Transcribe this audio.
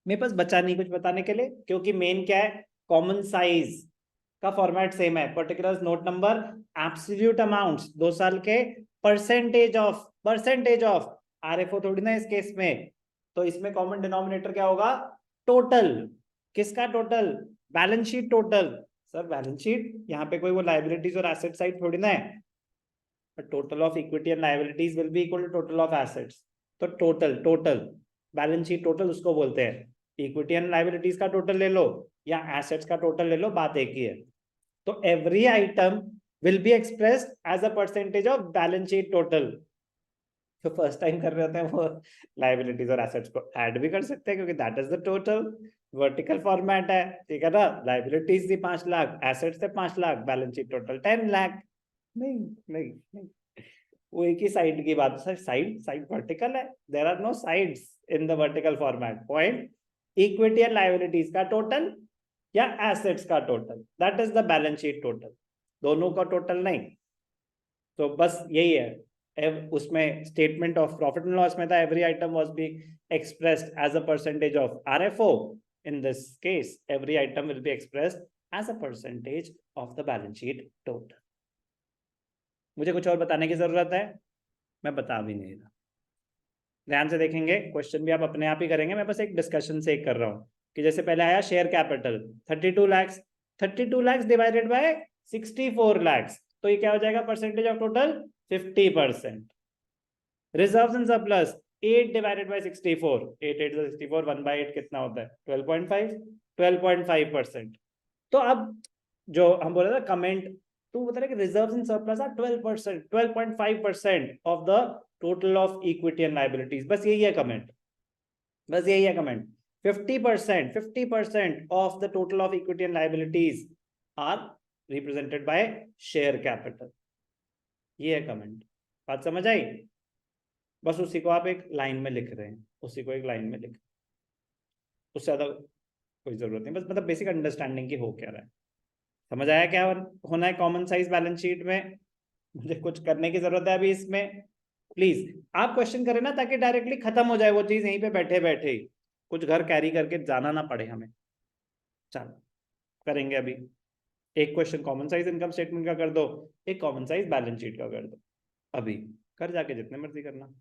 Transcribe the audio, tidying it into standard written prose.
मेरे पास बचा नहीं कुछ बताने के लिए, क्योंकि मेन क्या है, कॉमन साइज का फॉर्मेट सेम है, particular note number, absolute amounts 2 साल के, परसेंटेज ऑफ आरएफओ थोड़ी ना इस केस में। तो इसमें कॉमन डिनोमिनेटर क्या होगा, टोटल। किसका total, balance sheet total. Sir balance sheet यहाँ पे कोई वो लाइबिलिटीज और एसेट साइड थोड़ी ना है, total of equity and liabilities will be equal to total of assets. तो टोटल बैलेंस शीट टोटल उसको बोलते हैं। इक्विटी एंड लाइबिलिटीज का टोटल ले लो या एसेट्स का टोटल ले लो, बात एक ही है। तो every item will be expressed as a percentage of balance sheet total. जो फर्स्ट टाइम कर रहे होते हैं वो लाइबिलिटीज और एसेट्स को ऐड भी कर सकते हैं, क्योंकि that is the total. Vertical format है, ठीक है ना। लाइबिलिटीज थी 5 लाख, एसेट्स थे 5 lakh, balance sheet total 10 lakh. नहीं नहीं नहीं, वो एक ही साइड की बात। सर साइड साइड वर्टिकल है, there are no sides in the vertical format. Point, equity and liabilities का टोटल या एसेट्स का total, that is the balance sheet total, दोनों का टोटल नहीं। तो बस यही है, उसमें statement of profit and loss में था every item was be expressed as a percentage of RFO. in this case every item will be expressed as a percentage of the balance sheet total. मुझे कुछ और बताने की जरूरत है, मैं बता भी नहीं रहा। ध्यान से देखेंगे, क्वेश्चन भी आप अपने आप ही करेंगे, मैं बस एक डिस्कशन से एक कर रहा हूं कि जैसे पहले आया share capital 32 lakhs, 32 lakhs divided by 64 lakhs, तो ये क्या हो जाएगा, percentage of total 50%। Reserves and surplus 8 divided by 64, 8 8 64, 1 by 8 कितना होता है, 12.5, 12.5%। तो अब जो हम बोल रहे थे कमेंट, तो बता रहे कि reserves and surplus are 12%, 12.5% of the total of equity and liabilities. बस यही है कमेंट, बस यही है comment. 50% of the total of equity and liabilities are represented by share capital, ये है कमेंट। बात समझ आई? बस उसी को आप एक लाइन में लिख रहे हैं, उसी को एक लाइन में लिख, उससे ज्यादा कोई जरूरत नहीं, बस मतलब बेसिक अंडरस्टैंडिंग की हो क्या रहा है। समझ आया क्या होना है कॉमन साइज बैलेंस शीट में? मुझे कुछ करने की जरूरत है अभी इसमें? प्लीज आप क्वेश्चन करें ना, ताकि डायरेक्टली खत्म हो जाए वो चीज यहीं पे बैठे बैठे ही, कुछ घर कैरी करके जाना ना पड़े हमें। चलो करेंगे अभी। एक question common size income statement का कर दो, एक कॉमन साइज बैलेंस शीट का कर दो। अभी कर जाके जितने मर्जी करना।